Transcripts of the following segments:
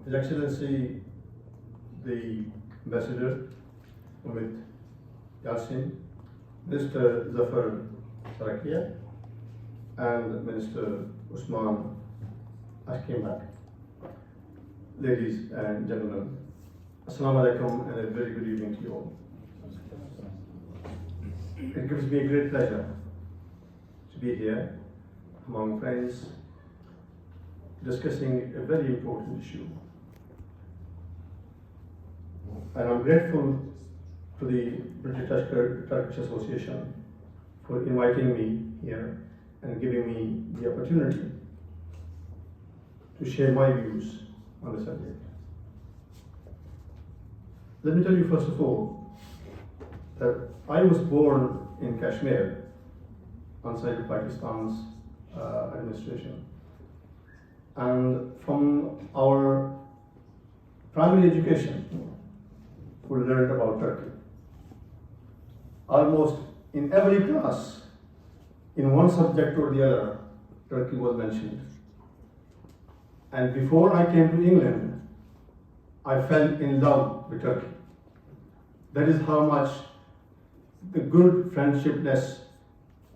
His Excellency, the Ambassador Umit Yasin, Minister Zafar Sarakia, and Minister Usman Ashkemak. Ladies and gentlemen, Assalamu alaikum and a very good evening to you all. It gives me a great pleasure to be here among friends discussing a very important issue. And I'm grateful to the British Turkish Association for inviting me here and giving me the opportunity to share my views on the subject. Let me tell you first of all that I was born in Kashmir outside Pakistan's administration, and from our primary education we learned about Turkey. Almost in every class, in one subject or the other, Turkey was mentioned. And before I came to England, I fell in love with Turkey. That is how much the good friendshipness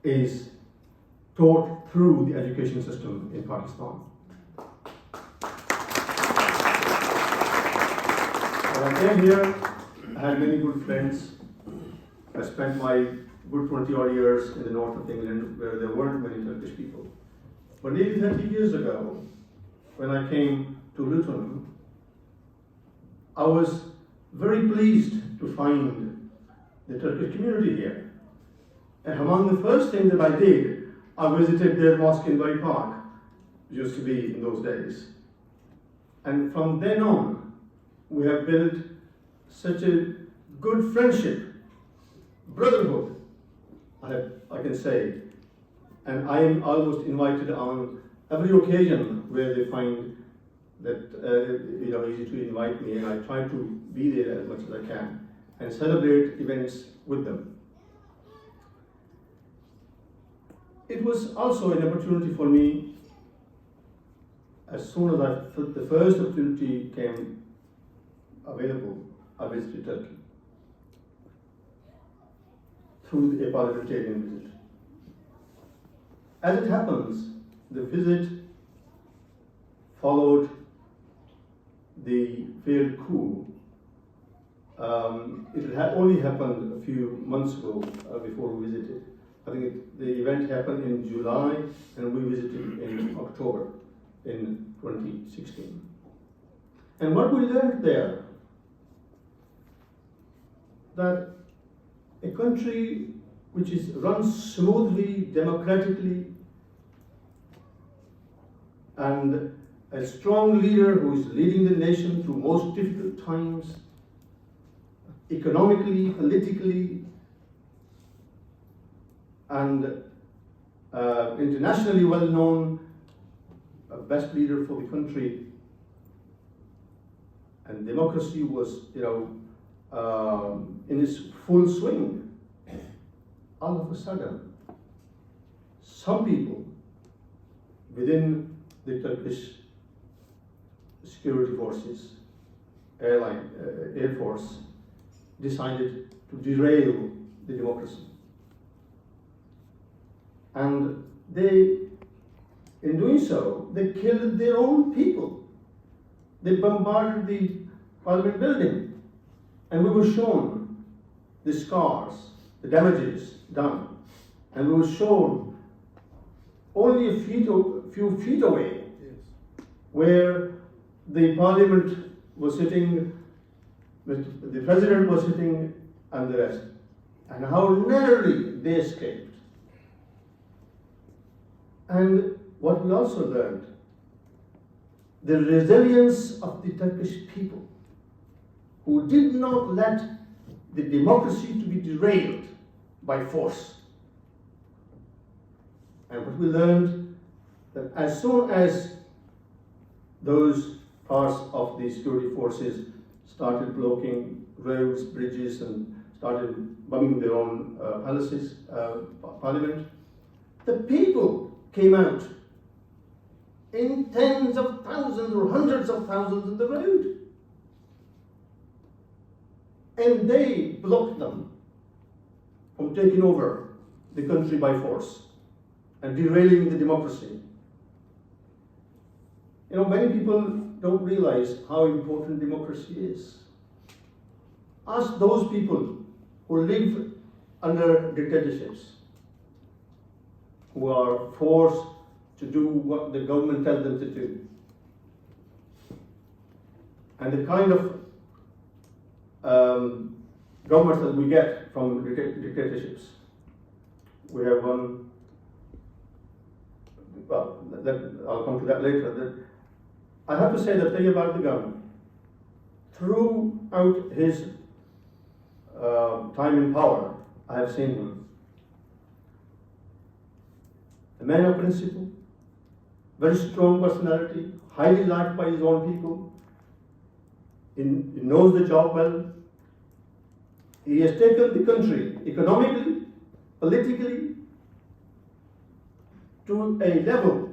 is taught through the education system in Pakistan. When I came here, I had many good friends. I spent my good 20 odd years in the north of England where there weren't many Turkish people. But nearly 30 years ago, when I came to Luton, I was very pleased to find the Turkish community here. And among the first things that I did, I visited their mosque in Bury Park, which used to be in those days. And from then on, we have built such a good friendship, brotherhood, I can say. And I am almost invited on every occasion where they find that easy to invite me, and I try to be there as much as I can and celebrate events with them. It was also an opportunity for me, as soon as the first opportunity came available, I visited Turkey through a parliamentarian visit. As it happens, the visit followed the failed coup. It had only happened a few months ago before we visited. I think the event happened in July and we visited in October in 2016. And what we learned there, that a country which is run smoothly, democratically, and a strong leader who is leading the nation through most difficult times, economically, politically, and internationally well known, best leader for the country, and democracy was, in its full swing. All of a sudden, some people within the Turkish security forces, Air Force, decided to derail the democracy. And in doing so, they killed their own people. They bombarded the parliament building, and we were shown the scars, the damages done, and we were shown only a few feet away, where the parliament was sitting, the president was sitting, and the rest, and how narrowly they escaped. And what we also learned, the resilience of the Turkish people, who did not let the democracy to be derailed by force. And what we learned, that as soon as those parts of the security forces started blocking roads, bridges, and started bombing their own parliament, the people came out in tens of thousands or hundreds of thousands in the road. And they blocked them from taking over the country by force and derailing the democracy. You know, many people don't realize how important democracy is. Ask those people who live under dictatorships, who are forced to do what the government tells them to do. And the kind of governments that we get from dictatorships. We have one, well, I'll come to that later. I have to say that Tayyip Erdogan, throughout his time in power, I have seen him. A man of principle, very strong personality, highly liked by his own people. He knows the job well. He has taken the country economically, politically, to a level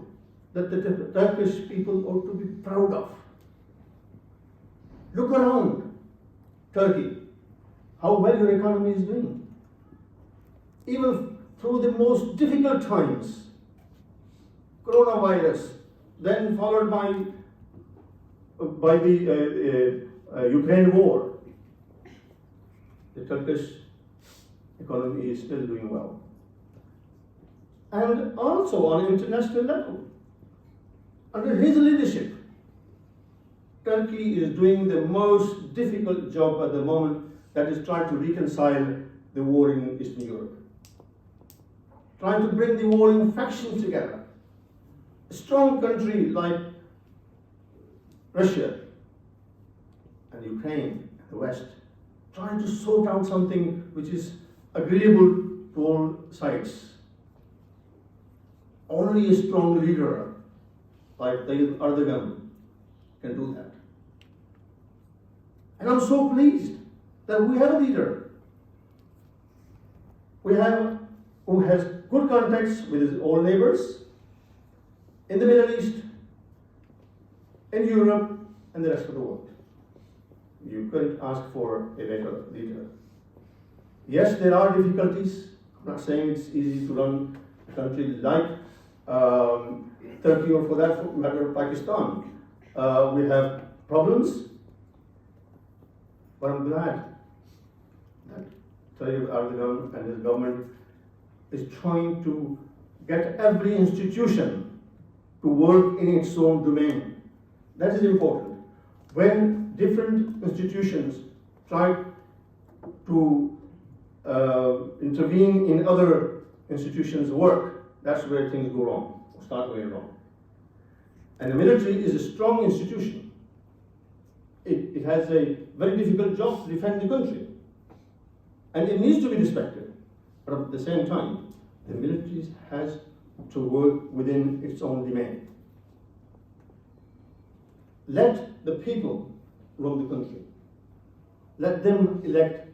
that the Turkish people ought to be proud of. Look around Turkey, how well your economy is doing. Even through the most difficult times, coronavirus, then followed by the Ukraine war, the Turkish economy is still doing well. And also on an international level, under his leadership, Turkey is doing the most difficult job at the moment, that is trying to reconcile the warring Eastern Europe. Trying to bring the warring factions together. A strong country like Russia and Ukraine and the West, trying to sort out something which is agreeable to all sides. Only a strong leader like Tayyip Erdogan can do that. And I'm so pleased that we have a leader who has good contacts with his old neighbors in the Middle East, in Europe, and the rest of the world. You couldn't ask for a better leader. Yes, there are difficulties. I'm not saying it's easy to run a country like Turkey, or for that matter, Pakistan. We have problems, but I'm glad that Tayyip Erdogan and his government is trying to get every institution to work in its own domain. That is important. When different institutions try to intervene in other institutions' work, that's where things go wrong, or start going wrong. And the military is a strong institution. It has a very difficult job to defend the country. And it needs to be respected. But at the same time, the military has to work within its own domain. Let the people run the country. Let them elect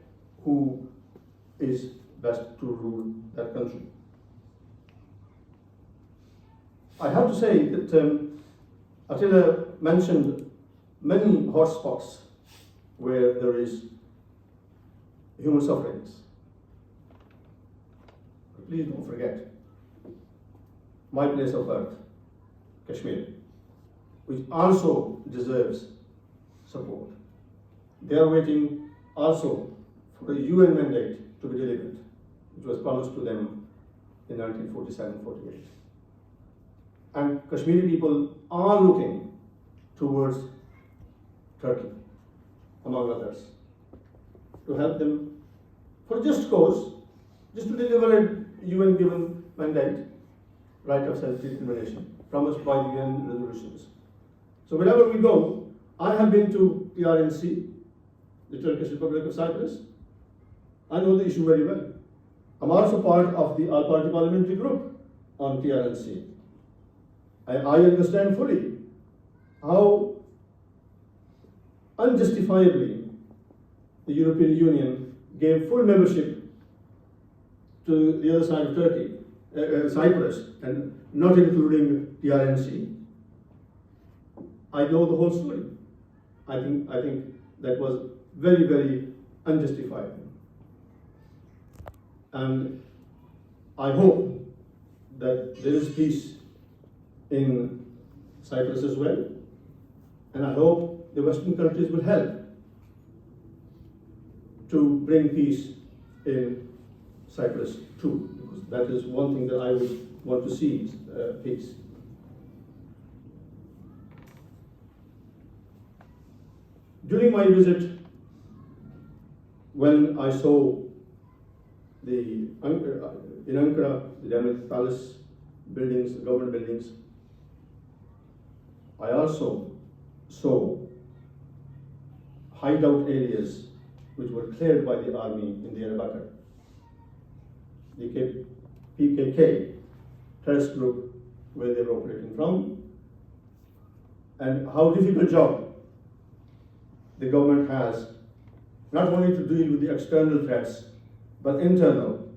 who is best to rule that country. I have to say that Attila mentioned many hotspots where there is human sufferings. But please don't forget my place of birth, Kashmir, which also deserves support. They are waiting also for a UN mandate to be delivered, which was promised to them in 1947-48. And Kashmiri people are looking towards Turkey, among others, to help them for a just cause, just to deliver a UN-given mandate, right of self-determination, promised by the UN resolutions. So wherever we go, I have been to TRNC, the Turkish Republic of Cyprus. I know the issue very well. I'm also part of the all-party parliamentary group on TRNC. I understand fully how unjustifiably the European Union gave full membership to the other side of Turkey, Cyprus, and not including the RNC. I know the whole story. I think that was very, very unjustified. And I hope that there is peace in Cyprus as well. And I hope the Western countries will help to bring peace in Cyprus too, because that is one thing that I would want to see, peace. During my visit, when I saw in Ankara, the Diamond Palace buildings, the government buildings, I also saw hideout areas which were cleared by the army in Diyarbakir. The PKK terrorist group where they were operating from, and how difficult job the government has, not only to deal with the external threats, but internal.